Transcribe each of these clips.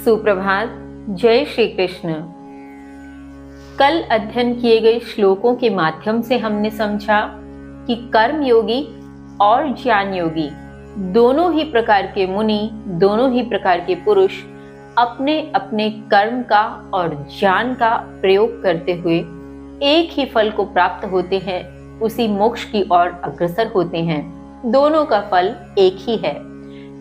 सुप्रभात। जय श्री कृष्ण। कल अध्ययन किए गए श्लोकों के माध्यम से हमने समझा कि कर्म योगी और ज्ञान योगी दोनों ही प्रकार के मुनि, दोनों ही प्रकार के पुरुष अपने अपने कर्म का और ज्ञान का प्रयोग करते हुए एक ही फल को प्राप्त होते हैं, उसी मोक्ष की ओर अग्रसर होते हैं। दोनों का फल एक ही है।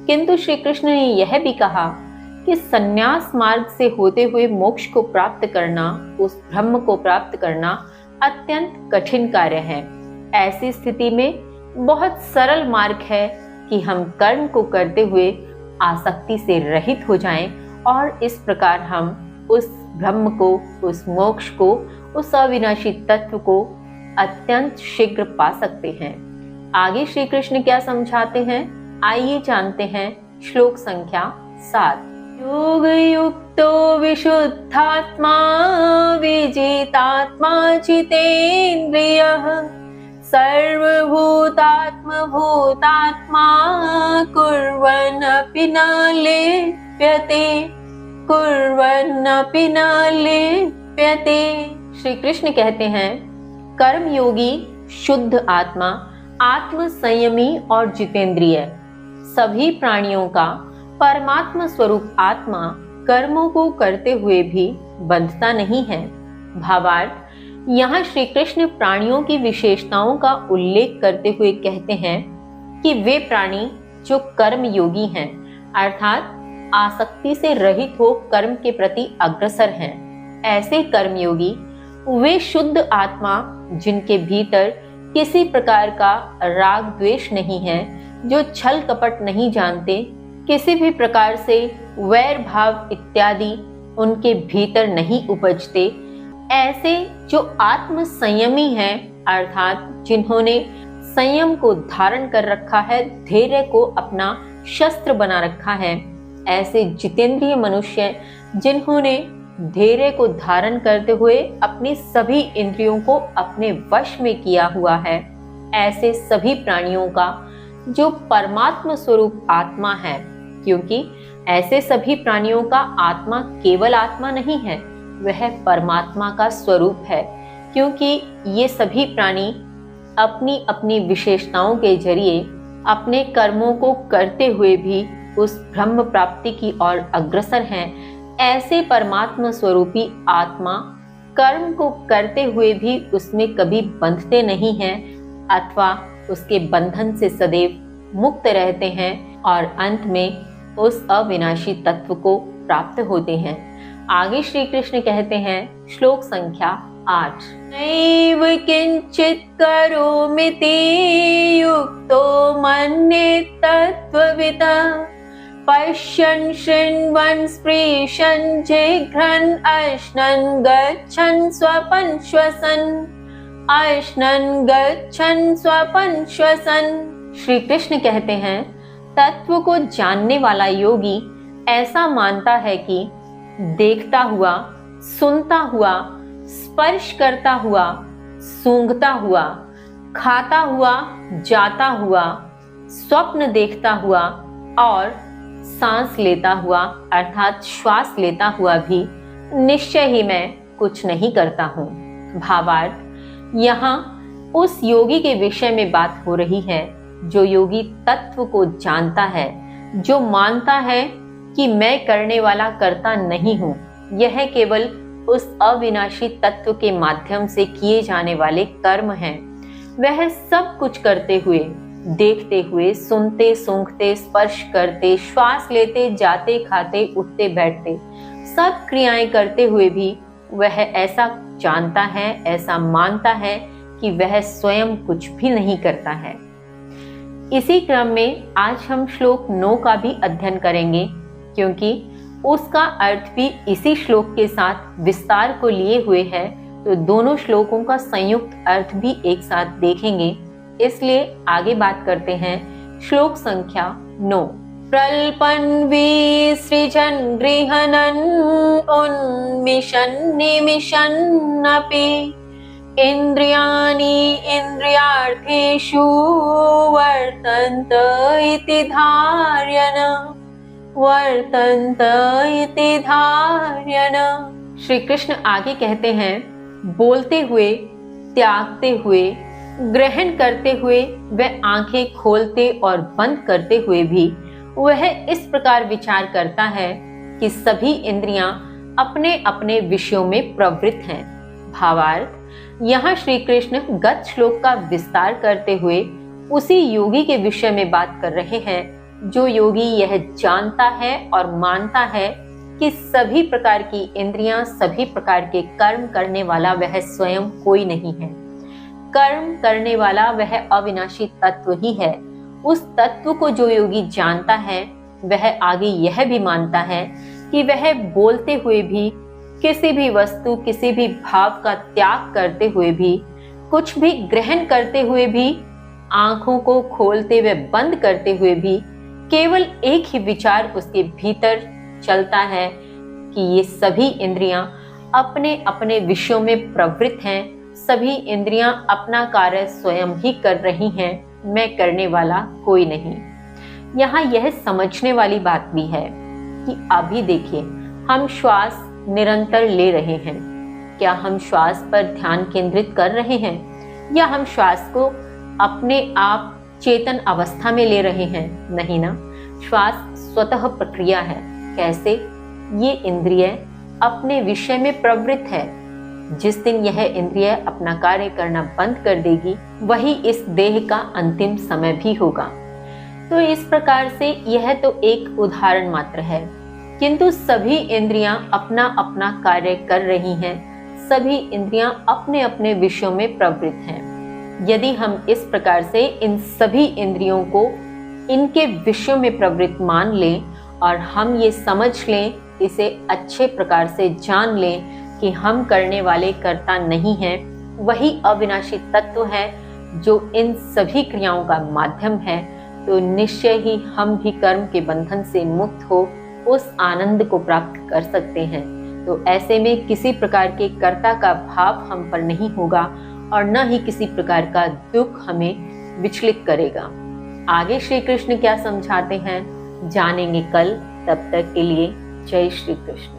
किंतु श्री कृष्ण ने यह भी कहा कि संन्यास मार्ग से होते हुए मोक्ष को प्राप्त करना, उस ब्रह्म को प्राप्त करना अत्यंत कठिन कार्य है। ऐसी स्थिति में बहुत सरल मार्ग है कि हम कर्म को करते हुए आसक्ति से रहित हो जाएं और इस प्रकार हम उस ब्रह्म को, उस मोक्ष को, उस अविनाशी तत्व को अत्यंत शीघ्र पा सकते हैं। आगे श्री कृष्ण क्या समझाते हैं, आइए जानते हैं। श्लोक संख्या 7। योग युक्तो विशुद्धात्मा विजितात्मा जितेन्द्रियः सर्वभूतात्म भूतात्मा कुर्वन्नपि न लिप्यते। श्री कृष्ण कहते हैं, कर्म योगी शुद्ध आत्मा, आत्म संयमी और जितेंद्रिय, सभी प्राणियों का परमात्मा स्वरूप आत्मा कर्मों को करते हुए भी बंधता नहीं है। भावार्थ, यहाँ श्री कृष्ण प्राणियों की विशेषताओं का उल्लेख करते हुए कहते हैं कि वे प्राणी जो कर्म योगी हैं, अर्थात आसक्ति से रहित हो कर्म के प्रति अग्रसर हैं, ऐसे कर्मयोगी वे शुद्ध आत्मा जिनके भीतर किसी प्रकार का राग द्वेष नहीं है, जो छल कपट नहीं जानते, किसी भी प्रकार से वैर भाव इत्यादि उनके भीतर नहीं उपजते, ऐसे जो आत्म संयमी हैं, अर्थात जिन्होंने संयम को धारण कर रखा है, धैर्य को अपना शस्त्र बना रखा है, ऐसे जितेंद्रिय मनुष्य जिन्होंने धैर्य को धारण करते हुए अपनी सभी इंद्रियों को अपने वश में किया हुआ है, ऐसे सभी प्राणियों का जो परमात्मा स्वरूप आत्मा है, क्योंकि ऐसे सभी प्राणियों का आत्मा केवल आत्मा नहीं है, वह परमात्मा का स्वरूप है, क्योंकि ये सभी प्राणी अपनी अपनी विशेषताओं के जरिए अपने कर्मों को करते हुए भी उस ब्रह्म प्राप्ति की ओर अग्रसर हैं। ऐसे परमात्मा स्वरूपी आत्मा कर्म को करते हुए भी उसमें कभी बंधते नहीं हैं अथवा उसके बंधन से सदैव मुक्त रहते हैं और अंत में उस अविनाशी तत्व को प्राप्त होते हैं। आगे श्री कृष्ण कहते हैं, श्लोक संख्या 8। नैव किंचित करोमीति युक्तो मन्येत तत्त्वविदः पश्यन् शृण्वन् स्पृशन् जिघ्रन् अश्नन् गच्छन् स्वपन् श्वसन्। श्री कृष्ण कहते हैं, तत्व को जानने वाला योगी ऐसा मानता है कि देखता हुआ, सुनता हुआ, स्पर्श करता हुआ, सूंघता हुआ, खाता हुआ, जाता हुआ, स्वप्न देखता हुआ और सांस लेता हुआ अर्थात श्वास लेता हुआ भी निश्चय ही मैं कुछ नहीं करता हूँ। भावार्थ, यहाँ उस योगी के विषय में बात हो रही है जो योगी तत्व को जानता है, जो मानता है कि मैं करने वाला करता नहीं हूँ, यह केवल उस अविनाशी तत्व के माध्यम से किए जाने वाले कर्म हैं। वह सब कुछ करते हुए, देखते हुए, सुनते, सूंघते, स्पर्श करते, श्वास लेते, जाते, खाते, उठते, बैठते, सब क्रियाएं करते हुए भी वह ऐसा जानता है, ऐसा मानता है कि वह स्वयं कुछ भी नहीं करता है। इसी क्रम में आज हम श्लोक 9 का भी अध्ययन करेंगे, क्योंकि उसका अर्थ भी इसी श्लोक के साथ विस्तार को लिए हुए है, तो दोनों श्लोकों का संयुक्त अर्थ भी एक साथ देखेंगे। इसलिए आगे बात करते हैं। श्लोक संख्या 9। प्रल्पन् विसृजन् गृह्णन् उन्मिषन् निमिषन्नपि इन्द्रियाणि इन्द्रियार्थेषु वर्तन्त इति धारयन् वर्तन्त इति धार्यन्। श्री कृष्ण आगे कहते हैं, बोलते हुए, त्यागते हुए, ग्रहण करते हुए, वह आंखें खोलते और बंद करते हुए भी वह इस प्रकार विचार करता है कि सभी इंद्रियां अपने अपने विषयों में प्रवृत्त हैं। भावार्थ, यहाँ श्री कृष्ण गत श्लोक का विस्तार करते हुए उसी योगी के विषय में बात कर रहे हैं जो योगी यह जानता है और मानता है कि सभी प्रकार की इंद्रियां, सभी प्रकार के कर्म करने वाला वह स्वयं कोई नहीं है। कर्म करने वाला वह अविनाशी तत्व ही है। उस तत्व को जो योगी जानता है, वह आगे यह भी मानता है कि वह बोलते हुए भी, किसी भी वस्तु, किसी भी भाव का त्याग करते हुए भी, कुछ भी ग्रहण करते हुए भी, आंखों को खोलते हुए बंद करते हुए भी, केवल एक ही विचार उसके भीतर चलता है कि ये सभी इंद्रियां अपने अपने विषयों में प्रवृत्त हैं, सभी इंद्रियां अपना कार्य स्वयं ही कर रही हैं, मैं करने वाला कोई नहीं। यहाँ यह समझने वाली बात भी है कि अभी देखिए, हम श्वास निरंतर ले रहे हैं। क्या हम श्वास पर ध्यान केंद्रित कर रहे हैं या हम श्वास को अपने आप चेतन अवस्था में ले रहे हैं? नहीं ना। श्वास स्वतः प्रक्रिया है। कैसे? ये इंद्रिय अपने विषय में प्रवृत्त है। जिस दिन यह इंद्रिय अपना कार्य करना बंद कर देगी, वही इस देह का अंतिम समय भी होगा। तो इस प्रकार से यह तो एक उदाहरण मात्र है, किंतु सभी इंद्रियां अपना अपना कार्य कर रही हैं, सभी इंद्रियां अपने अपने विषयों में प्रवृत्त हैं। यदि हम इस प्रकार से इन सभी इंद्रियों को इनके विषयों में प्रवृत्त मान लें और हम ये समझ लें, इसे अच्छे प्रकार से जान लें कि हम करने वाले कर्ता नहीं हैं, वही अविनाशी तत्व है जो इन सभी क्रियाओं का माध्यम है, तो निश्चय ही हम भी कर्म के बंधन से मुक्त हो उस आनंद को प्राप्त कर सकते हैं। तो ऐसे में किसी प्रकार के कर्ता का भाव हम पर नहीं होगा और न ही किसी प्रकार का दुख हमें विचलित करेगा। आगे श्री कृष्ण क्या समझाते हैं जानेंगे कल। तब तक के लिए जय श्री कृष्ण।